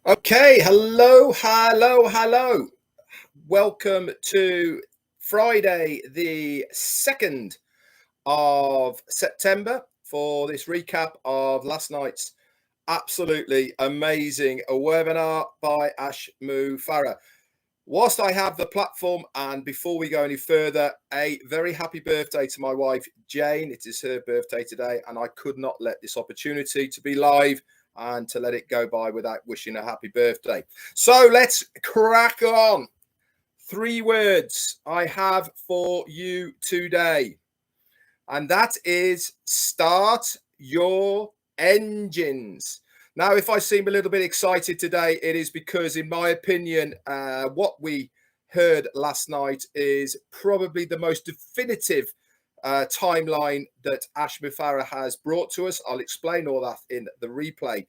Okay, hello. Welcome to Friday, the 2nd of September for this recap of last night's absolutely amazing webinar by Ash Farah. Whilst I have the platform, and before we go any further, a very happy birthday to my wife, Jane. It is her birthday today, and I could not let this opportunity to be live and to let it go by without wishing a happy birthday. So let's crack on. 3 words I have for you today, and that is start your engines. Now, if I seem a little bit excited today, it is because, in my opinion, what we heard last night is probably the most definitive timeline that Ash Farah has brought to us. I'll explain all that in the replay.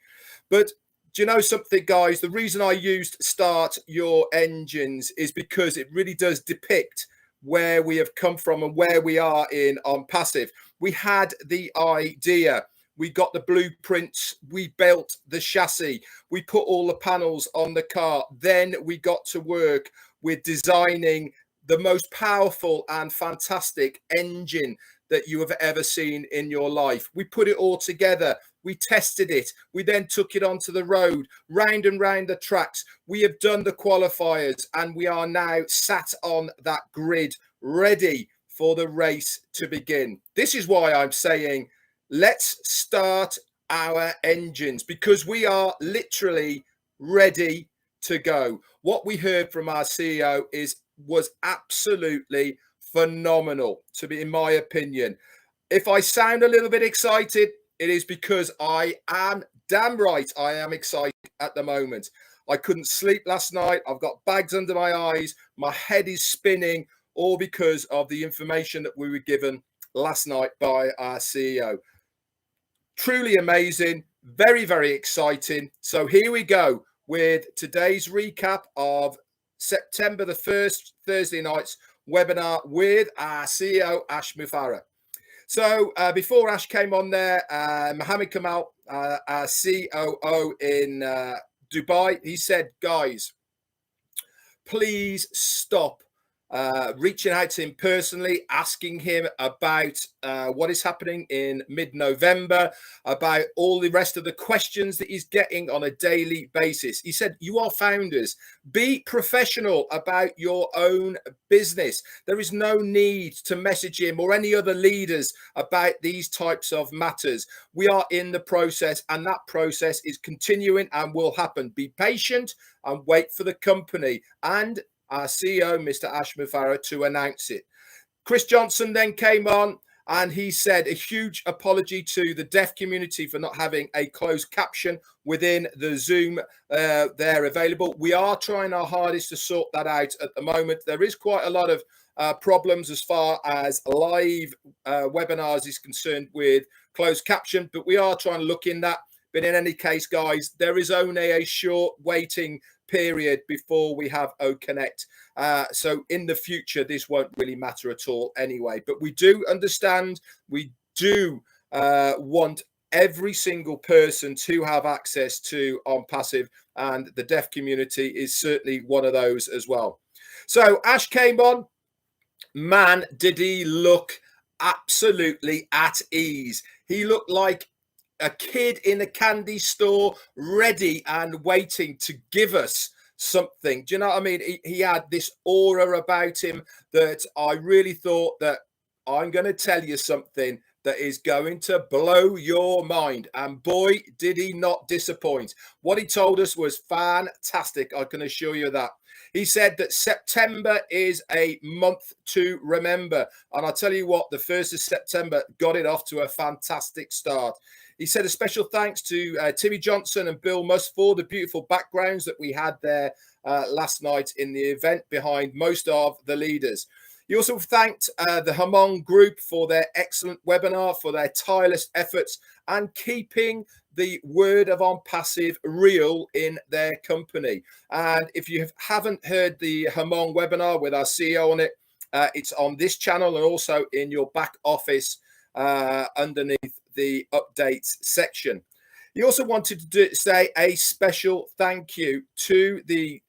But do you know something, guys? The reason I used start your engines is because it really does depict where we have come from and where we are in OnPassive. We had the idea. We got the blueprints, we built the chassis, we put all the panels on the car. Then we got to work with designing the most powerful and fantastic engine that you have ever seen in your life. We put it all together. We tested it. We then took it onto the road, round and round the tracks. We have done the qualifiers, and we are now sat on that grid, ready for the race to begin. This is why I'm saying, let's start our engines, because we are literally ready to go. What we heard from our CEO was absolutely phenomenal, in my opinion. If I sound a little bit excited, it is because I am damn right I am excited at the moment. I couldn't sleep last night. I've got bags under my eyes. My head is spinning, all because of the information that we were given last night by our CEO. Truly amazing, very, very exciting. So here we go with today's recap of September the 1st, Thursday night's webinar with our CEO, Ash Farah. So before Ash came on there, Mohammed Kamal, our COO in Dubai, he said, guys, please stop reaching out to him personally, asking him about what is happening in mid-November, about all the rest of the questions that he's getting on a daily basis. He said, you are founders. Be professional about your own business. There is no need to message him or any other leaders about these types of matters. We are in the process, and that process is continuing and will happen. Be patient and wait for the company and our CEO, Mr. Ash Farah, to announce it. Chris Johnson then came on, and he said a huge apology to the deaf community for not having a closed caption within the Zoom there available. We are trying our hardest to sort that out at the moment. There is quite a lot of problems as far as live webinars is concerned with closed caption, but we are trying to look in that. But in any case, guys, there is only a short waiting period before we have O-Connect. So in the future, this won't really matter at all anyway. But we do understand, we do want every single person to have access to OnPassive, and the deaf community is certainly one of those as well. So Ash came on. Man, did he look absolutely at ease. He looked like a kid in a candy store, ready and waiting to give us something. Do you know what I mean? He had this aura about him that I really thought that I'm going to tell you something that is going to blow your mind. And boy, did he not disappoint. What he told us was fantastic, I can assure you that. He said that September is a month to remember. And I'll tell you what, the 1st of September got it off to a fantastic start. He said a special thanks to Timmy Johnson and Bill Musk for the beautiful backgrounds that we had there last night in the event behind most of the leaders. He also thanked the Hamon Group for their excellent webinar, for their tireless efforts and keeping the word of OnPassive real in their company. And if you haven't heard the Hamon webinar with our CEO on it, it's on this channel and also in your back office underneath the updates section. He also wanted to say a special thank you to the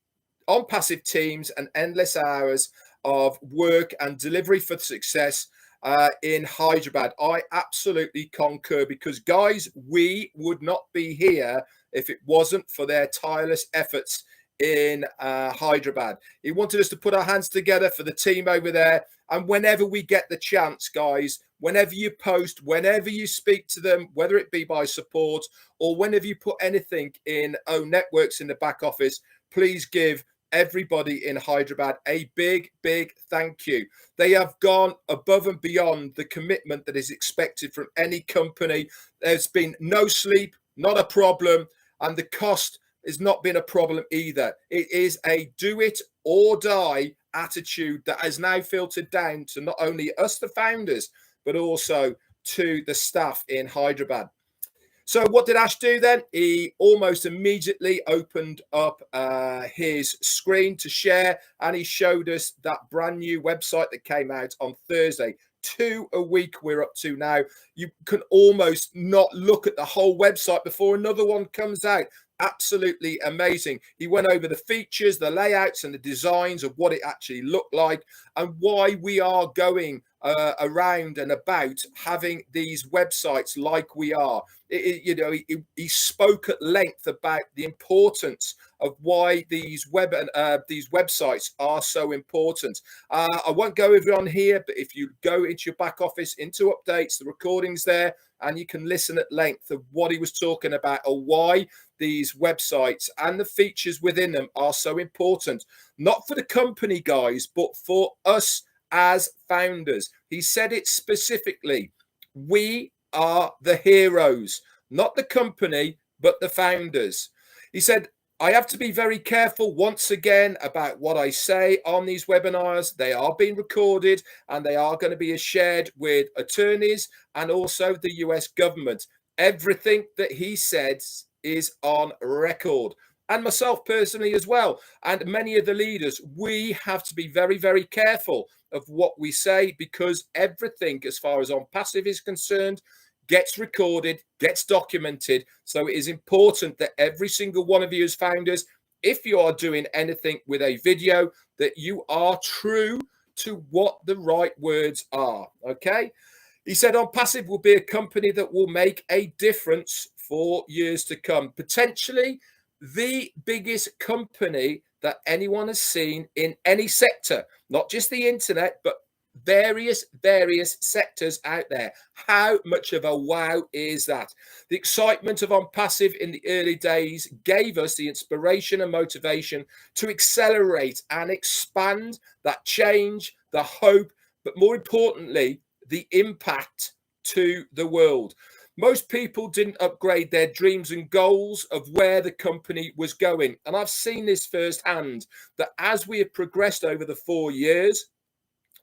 OnPassive teams and endless hours of work and delivery for success in Hyderabad. I absolutely concur, because guys, we would not be here if it wasn't for their tireless efforts in Hyderabad. He wanted us to put our hands together for the team over there. And whenever we get the chance, guys, whenever you post, whenever you speak to them, whether it be by support or whenever you put anything in O Networks in the back office, please give everybody in Hyderabad a big thank you. They have gone above and beyond the commitment that is expected from any company. There's been no sleep, not a problem, and the cost has not been a problem either. It is a do it or die attitude that has now filtered down to not only us, the founders, but also to the staff in Hyderabad. So what did Ash do then? He almost immediately opened up his screen to share, and he showed us that brand new website that came out on Thursday. 2 a week we're up to now. You can almost not look at the whole website before another one comes out. Absolutely amazing. He went over the features, the layouts, and the designs of what it actually looked like, and why we are going around and about having these websites like we are. He spoke at length about the importance of why these websites are so important. I won't go over on here, but if you go into your back office, into updates, the recording's there, and you can listen at length of what he was talking about, or why these websites and the features within them are so important, not for the company, guys, but for us as founders. He said it specifically. We are the heroes, not the company, but the founders. He said, I have to be very careful once again about what I say on these webinars. They are being recorded, and they are going to be shared with attorneys and also the US government. Everything that he says is on record, and myself personally as well, and many of the leaders. We have to be very careful of what we say, because everything, as far as OnPassive is concerned, gets recorded, gets documented. So it is important that every single one of you as founders, if you are doing anything with a video, that you are true to what the right words are. Okay. He said OnPassive will be a company that will make a difference for years to come. Potentially the biggest company that anyone has seen in any sector, not just the internet, but various sectors out there. How much of a wow is that? The excitement of OnPassive in the early days gave us the inspiration and motivation to accelerate and expand that change, the hope, but more importantly, the impact to the world. Most people didn't upgrade their dreams and goals of where the company was going. And I've seen this firsthand, that as we have progressed over the 4 years,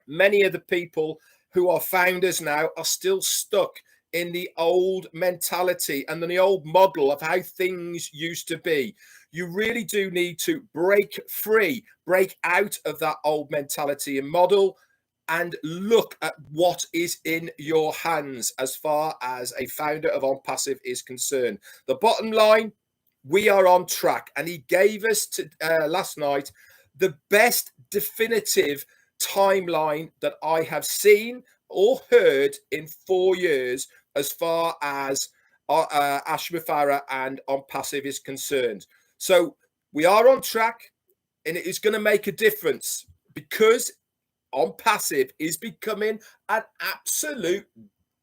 many of the people who are founders now are still stuck in the old mentality and the old model of how things used to be. You really do need to break free, break out of that old mentality and model, and look at what is in your hands as far as a founder of OnPassive is concerned. The bottom line, we are on track. And he gave us last night the best definitive timeline that I have seen or heard in 4 years as far as Ash Farah and OnPassive is concerned. So we are on track, and it is going to make a difference, because OnPassive is becoming an absolute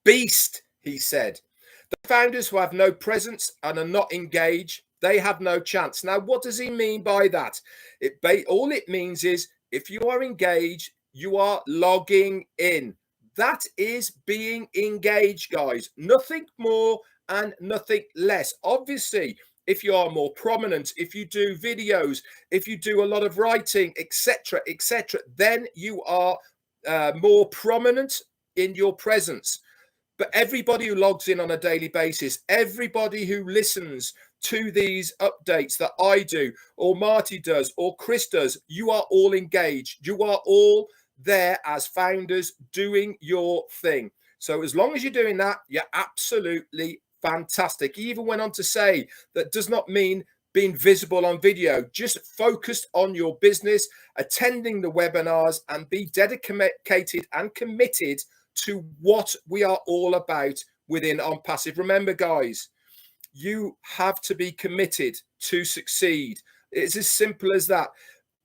beast, he said. The founders who have no presence and are not engaged, they have no chance. Now, what does he mean by that? All it means is, if you are engaged, you are logging in. That is being engaged, guys. Nothing more and nothing less. Obviously, if you are more prominent, if you do videos, if you do a lot of writing, etc., then you are more prominent in your presence. But everybody who logs in on a daily basis, everybody who listens to these updates that I do, or Marty does, or Chris does, you are all engaged. You are all there as founders doing your thing. So as long as you're doing that, you're absolutely fantastic. He even went on to say that does not mean being visible on video, just focused on your business, attending the webinars, and be dedicated and committed to what we are all about within OnPassive. Remember, guys, you have to be committed to succeed. It's as simple as that.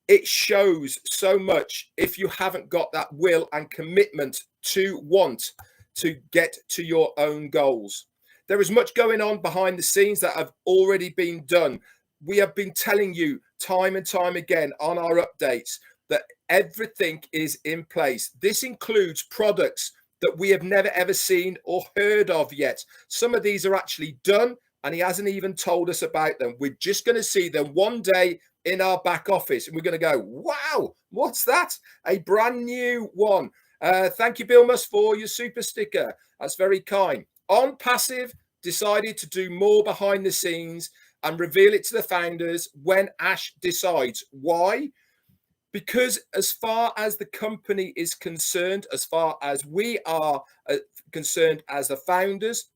It shows so much if you haven't got that will and commitment to want to get to your own goals. There is much going on behind the scenes that have already been done. We have been telling you time and time again on our updates that everything is in place. This includes products that we have never ever seen or heard of yet. Some of these are actually done, and he hasn't even told us about them. We're just going to see them one day in our back office, and we're going to go, wow, what's that? A brand new one. Thank you, Bill Musk, for your super sticker. That's very kind. OnPassive decided to do more behind the scenes and reveal it to the founders when Ash decides. Why? Because as far as the company is concerned, as far as we are concerned as the founders,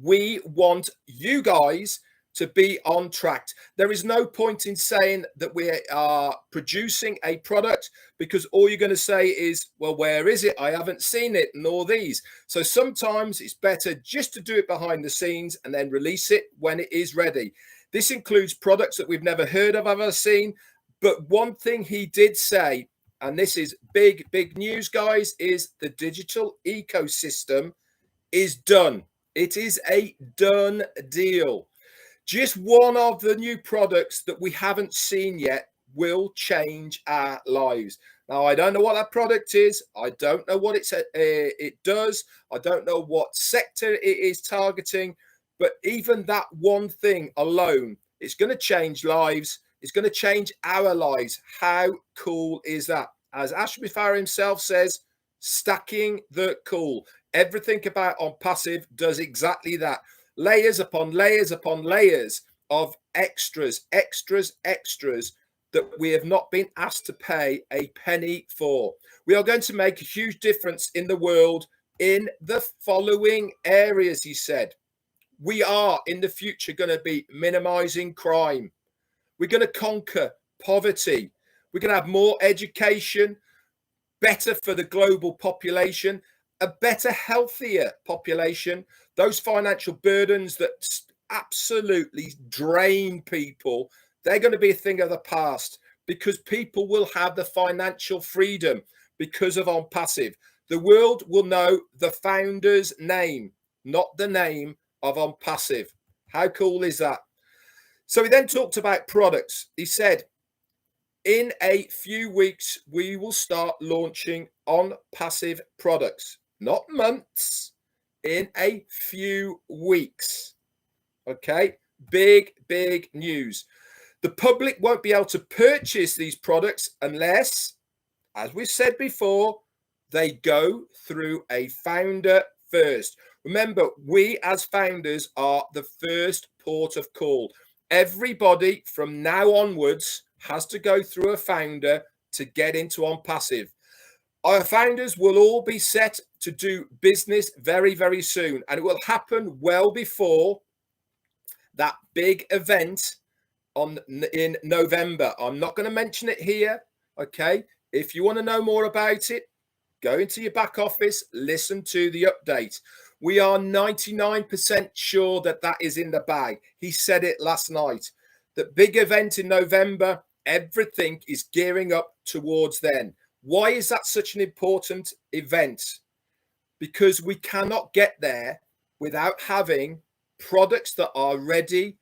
we want you guys to be on track. There is no point in saying that we are producing a product, because all you're going to say is, well, where is it? I haven't seen it, and all these. So sometimes it's better just to do it behind the scenes and then release it when it is ready. This includes products that we've never heard of, ever seen. But one thing he did say, and this is big, big news, guys, is the digital ecosystem is done. It is a done deal. Just one of the new products that we haven't seen yet will change our lives. Now, I don't know what that product is. I don't know what it does. I don't know what sector it is targeting. But even that one thing alone, it's going to change lives. It's going to change our lives. How cool is that? As Ashby Farah himself says, stacking the cool. Everything about OnPassive does exactly that. Layers upon layers upon layers of extras that we have not been asked to pay a penny for. We are going to make a huge difference in the world in the following areas, he said. We are in the future going to be minimizing crime. We're going to conquer poverty. We're going to have more education, better for the global population, a better, healthier population. Those financial burdens that absolutely drain people, they're going to be a thing of the past, because people will have the financial freedom because of OnPassive. The world will know the founder's name, not the name of OnPassive. How cool is that? So he then talked about products. He said, in a few weeks, we will start launching OnPassive products. Not months, in a few weeks. Okay, big, big news. The public won't be able to purchase these products unless, as we said before, they go through a founder first. Remember, we as founders are the first port of call. Everybody from now onwards has to go through a founder to get into OnPassive. Our founders will all be set to do business very, very soon, and it will happen well before that big event in November. I'm not going to mention it here, okay? If you want to know more about it, go into your back office, listen to the update. We are 99% sure that that is in the bag. He said it last night. The big event in November, everything is gearing up towards then. Why is that such an important event? Because we cannot get there without having products that are ready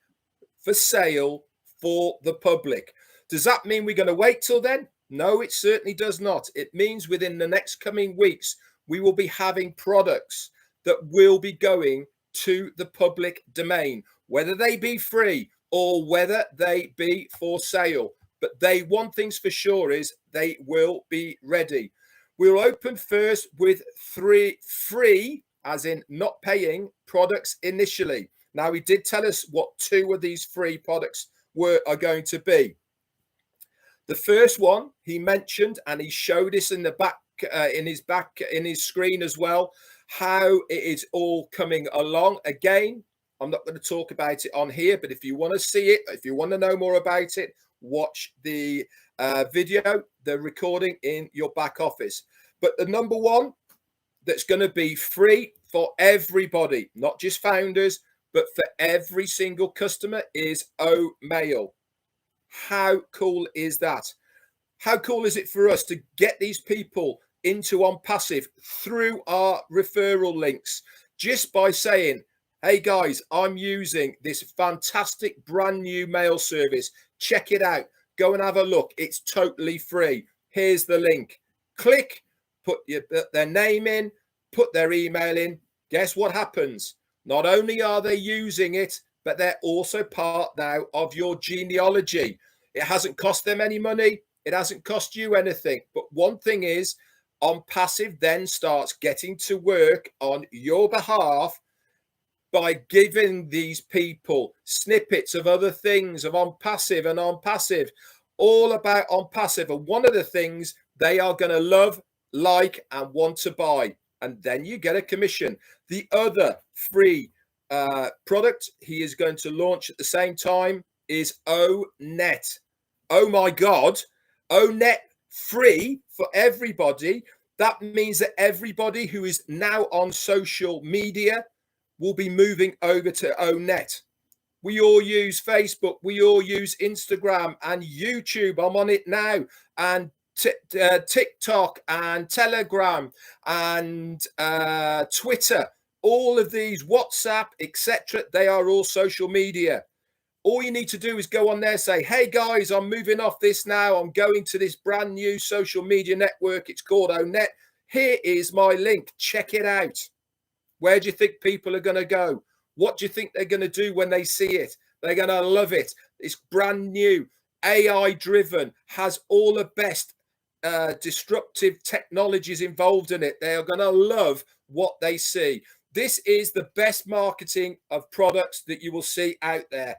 for sale for the public. Does that mean we're going to wait till then? No, it certainly does not. It means within the next coming weeks, we will be having products that will be going to the public domain, whether they be free or whether they be for sale. But one thing's for sure is they will be ready. We'll open first with 3 free, as in not paying, products initially. Now, he did tell us what 2 of these free products are going to be. The first one he mentioned, and he showed us in the back, in his screen as well, how it is all coming along. Again, I'm not going to talk about it on here, but if you want to see it, if you want to know more about it, watch the video, the recording in your back office. But the number one that's going to be free for everybody, not just founders, but for every single customer, is O-Mail. How cool is that? How cool is it for us to get these people into OnPassive through our referral links just by saying, hey guys, I'm using this fantastic brand new mail service. Check it out. Go and have a look. It's totally free. Here's the link. Click, put their name in, put their email in. Guess what happens? Not only are they using it, but they're also part now of your genealogy. It hasn't cost them any money. It hasn't cost you anything. But one thing is, OnPassive then starts getting to work on your behalf by giving these people snippets of other things of OnPassive and OnPassive, all about OnPassive. And one of the things they are going to love, like, and want to buy. And then you get a commission. The other free product he is going to launch at the same time is O-Net. Oh my God, O-Net free for everybody. That means that everybody who is now on social media will be moving over to O-Net. We all use Facebook, we all use Instagram and YouTube. I'm on it now, and TikTok and Telegram and Twitter. All of these, WhatsApp, etc. They are all social media. All you need to do is go on there, say, hey guys, I'm moving off this now. I'm going to this brand new social media network. It's called O-Net. Here is my link. Check it out. Where do you think people are going to go? What do you think they're going to do when they see it? They're going to love it. It's brand new, AI driven, has all the best disruptive technologies involved in it. They are going to love what they see. This is the best marketing of products that you will see out there.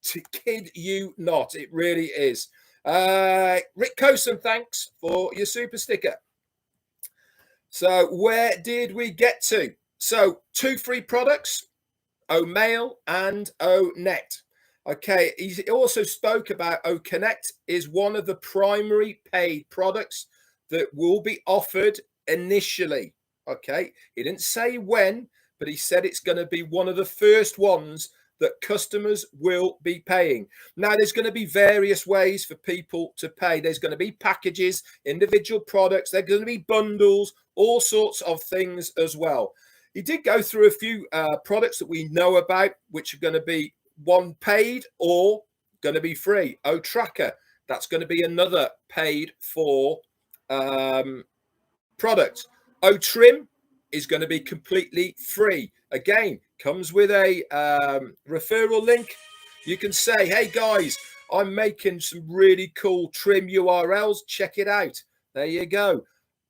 To kid you not, it really is. Rick Cosen, thanks for your super sticker. So where did we get to? So 2 free products, O-Mail and O-Net. Okay, he also spoke about O-Connect is one of the primary paid products that will be offered initially. Okay, he didn't say when, but he said it's going to be one of the first ones that customers will be paying. Now, there's going to be various ways for people to pay. There's going to be packages, individual products, there's going to be bundles, all sorts of things as well. He did go through a few products that we know about, which are going to be one paid or going to be free. O-Tracker, that's going to be another paid for product. O-Trim is going to be completely free. Again, comes with a referral link. You can say, hey guys, I'm making some really cool trim URLs. Check it out. There you go.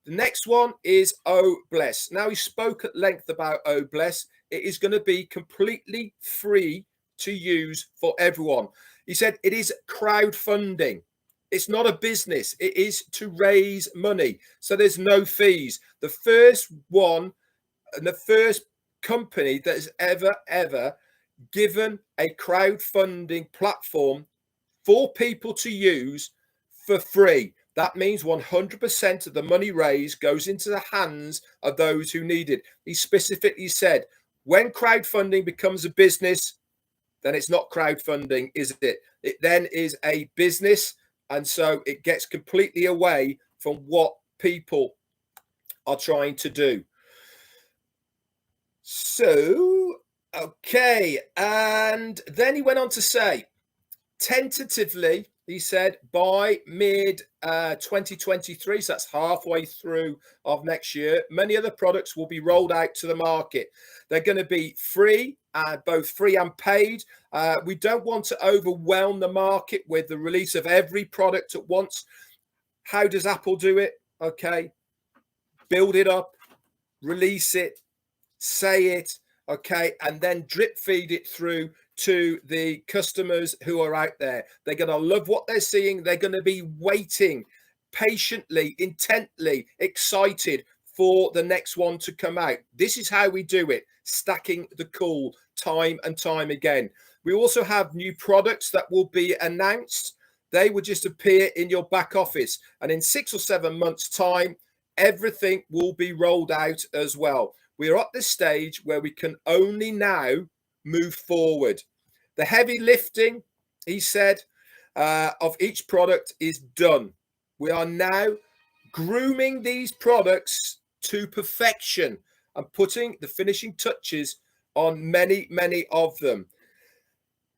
The next one is O-Bless. Now, he spoke at length about O-Bless. It is going to be completely free to use for everyone. He said it is crowdfunding. It's not a business. It is to raise money. So there's no fees. The first one and the first company that has ever given a crowdfunding platform for people to use for free. That means 100% of the money raised goes into the hands of those who need it. He specifically said, when crowdfunding becomes a business, then it's not crowdfunding, is it? It then is a business. And so it gets completely away from what people are trying to do. So, okay. And then he went on to say, tentatively, he said by mid 2023, so that's halfway through of next year, many of the products will be rolled out to the market. They're going to be free, both free and paid. We don't want to overwhelm the market with the release of every product at once. How does Apple do it? Okay, build it up, release it, say it, okay, and then drip feed it through to the customers who are out there. They're going to love what they're seeing. They're going to be waiting patiently, intently, excited for the next one to come out. This is how we do it, stacking the cool time and time again. We also have new products that will be announced. They will just appear in your back office, and in 6 or 7 months' time, everything will be rolled out as well. We are at this stage where we can only now move forward. The heavy lifting, he said, of each product is done. We are now grooming these products to perfection and putting the finishing touches on many, many of them.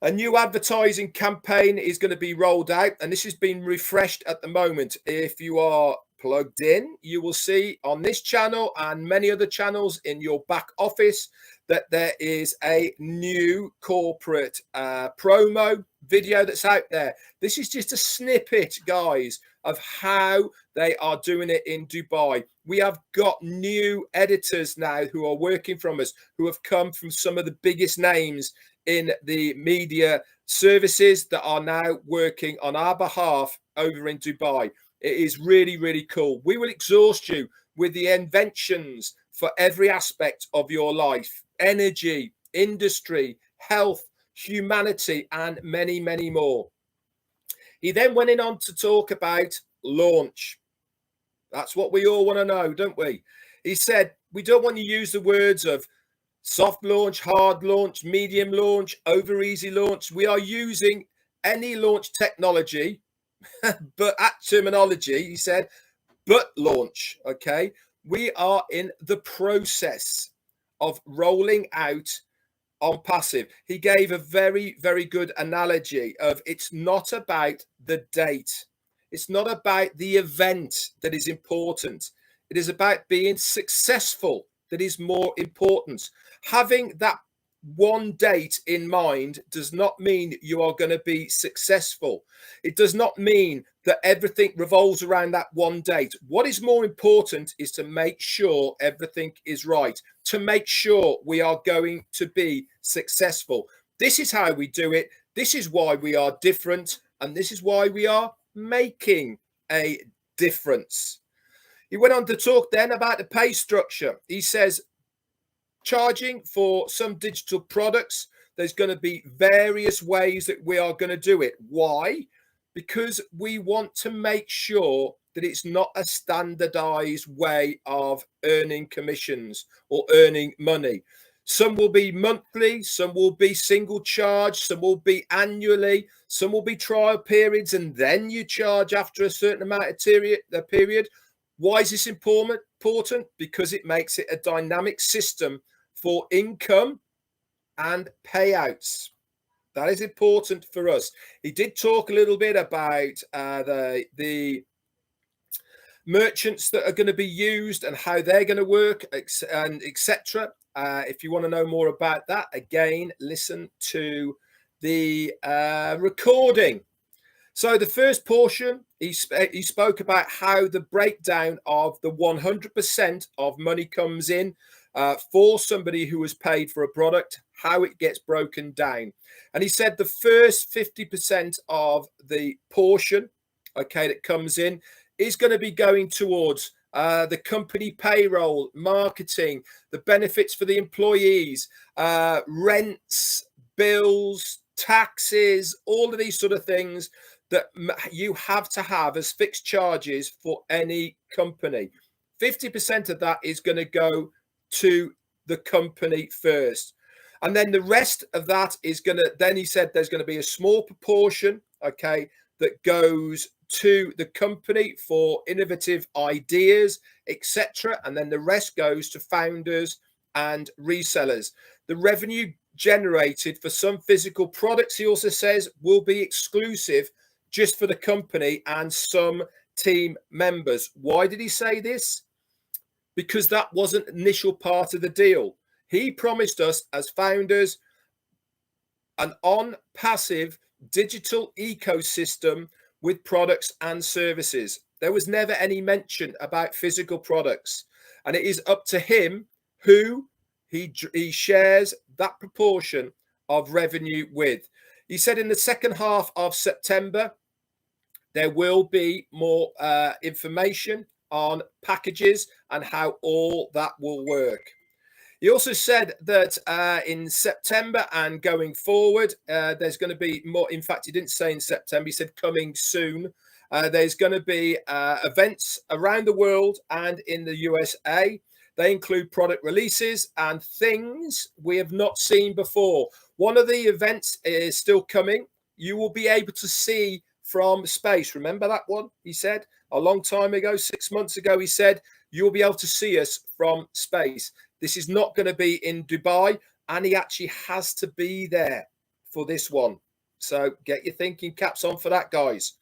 A new advertising campaign is going to be rolled out, and this has been refreshed at the moment. If you are plugged in, you will see on this channel and many other channels in your back office that there is a new corporate promo video that's out there. This is just a snippet, guys, of how they are doing it in Dubai. We have got new editors now who are working from us, who have come from some of the biggest names in the media services that are now working on our behalf over in Dubai. It is really, really cool. We will exhaust you with the inventions for every aspect of your life: energy, industry, health, humanity, and many, many more. He then went on to talk about launch. That's what we all want to know, don't we? He said, we don't want to use the words of soft launch, hard launch, medium launch, over easy launch. We are using any launch technology, but at terminology, he said, but launch, okay? We are in the process of rolling out OnPassive. He gave a very, very good analogy of it's not about the date. It's not about the event that is important. It is about being successful that is more important. Having that one date in mind does not mean you are going to be successful. It does not mean that everything revolves around that one date. What is more important is to make sure everything is right, to make sure we are going to be successful. This is how we do it. This is why we are different, and this is why we are making a difference. He went on to talk then about the pay structure. He says, charging for some digital products, there's going to be various ways that we are going to do it. Why? Because we want to make sure that it's not a standardized way of earning commissions or earning money. Some will be monthly, some will be single charge, some will be annually, some will be trial periods, and then you charge after a certain amount of period. Why is this important? Because it makes it a dynamic system for income and payouts. That is important for us. He did talk a little bit about the merchants that are going to be used and how they're going to work, and etc. If you want to know more about that, again, listen to the recording. So the first portion, he spoke about how the breakdown of the 100% of money comes in for somebody who was paid for a product, how it gets broken down. And he said the first 50% of the portion, okay, that comes in is going to be going towards the company payroll, marketing, the benefits for the employees, rents, bills, taxes, all of these sort of things that you have to have as fixed charges for any company. 50% of that is going to go to the company first. And then the rest of that is going to, then he said there's going to be a small proportion, okay, that goes to the company for innovative ideas, etc. And then the rest goes to founders and resellers. The revenue generated for some physical products, he also says, will be exclusive just for the company and some team members. Why did he say this? Because that wasn't an initial part of the deal. He promised us as founders an OnPassive digital ecosystem with products and services. There was never any mention about physical products, and it is up to him who he shares that proportion of revenue with. He said in the second half of September, there will be more information on packages and how all that will work. He also said that in September and going forward, there's going to be more. In fact, he didn't say in September, he said coming soon. There's going to be events around the world and in the USA. They include product releases and things we have not seen before. One of the events is still coming. You will be able to see from space. Remember that one? He said a long time ago, 6 months ago, he said, you'll be able to see us from space. This is not going to be in Dubai, and he actually has to be there for this one. So get your thinking caps on for that, guys.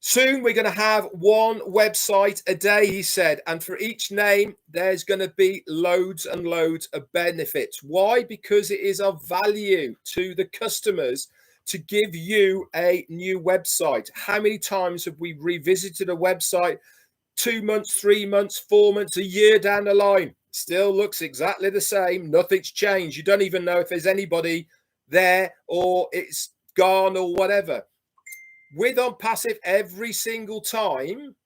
Soon we're going to have one website a day, he said, and for each name, there's going to be loads and loads of benefits. Why? Because it is of value to the customers to give you a new website. How many times have we revisited a website 2 months, 3 months, 4 months, a year down the line? Still looks exactly the same. Nothing's changed. You don't even know if there's anybody there or it's gone or whatever. With OnPassive, every single time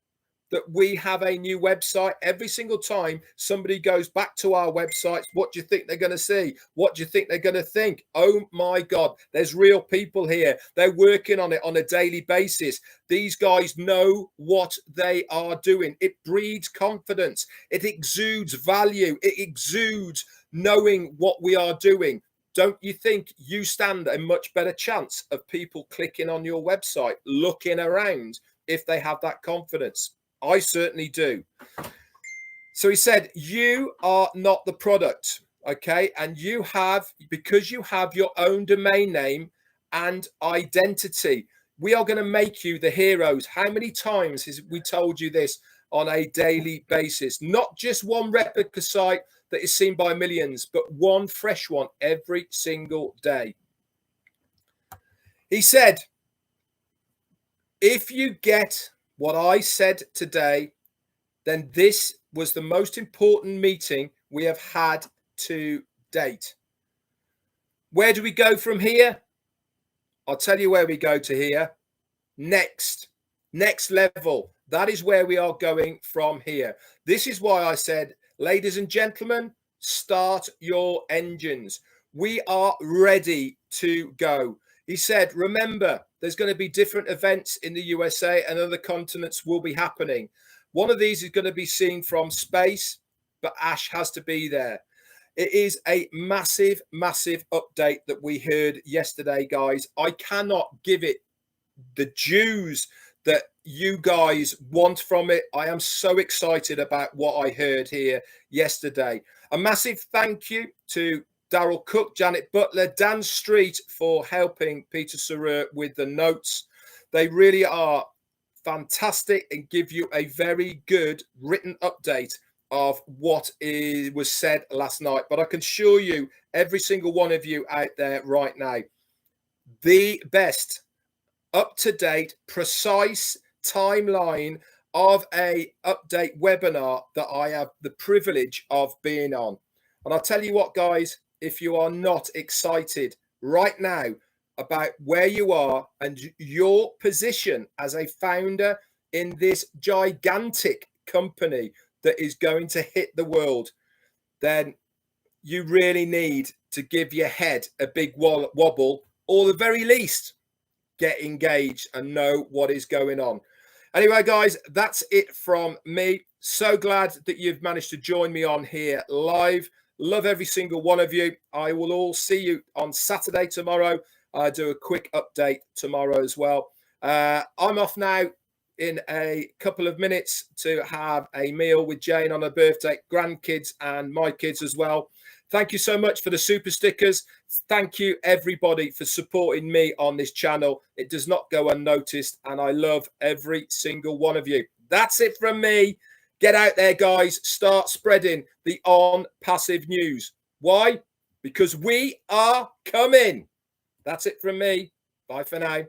that we have a new website, every single time somebody goes back to our websites, what do you think they're going to see? What do you think they're going to think? Oh my God, there's real people here. They're working on it on a daily basis. These guys know what they are doing. It breeds confidence. It exudes value. It exudes knowing what we are doing. Don't you think you stand a much better chance of people clicking on your website, looking around, if they have that confidence? I certainly do. So he said, you are not the product, okay? And you have, because you have your own domain name and identity, we are going to make you the heroes. How many times has we told you this on a daily basis? Not just one replica site that is seen by millions, but one fresh one every single day. He said, if you get what I said today, then this was the most important meeting we have had to date. Where do we go from here? I'll tell you where we go to here. Next level. That is where we are going from here. This is why I said, ladies and gentlemen, start your engines. We are ready to go. He said, remember, there's going to be different events in the USA and other continents will be happening. One of these is going to be seen from space, but Ash has to be there. It is a massive, massive update that we heard yesterday, guys. I cannot give it the dues that you guys want from it. I am so excited about what I heard here yesterday. A massive thank you to Daryl Cook, Janet Butler, Dan Street for helping Peter Sarer with the notes. They really are fantastic and give you a very good written update of what was said last night. But I can assure you, every single one of you out there right now, the best up-to-date, precise timeline of a update webinar that I have the privilege of being on. And I'll tell you what, guys, if you are not excited right now about where you are and your position as a founder in this gigantic company that is going to hit the world, then you really need to give your head a big wobble, or the very least, get engaged and know what is going on. Anyway, guys, that's it from me. So glad that you've managed to join me on here live. Love every single one of you. I will all see you on Saturday tomorrow. I'll do a quick update tomorrow as well. I'm off now in a couple of minutes to have a meal with Jane on her birthday, grandkids and my kids as well. Thank you so much for the super stickers. Thank you, everybody, for supporting me on this channel. It does not go unnoticed, and I love every single one of you. That's it from me. Get out there, guys. Start spreading the OnPassive news. Why? Because we are coming. That's it from me. Bye for now.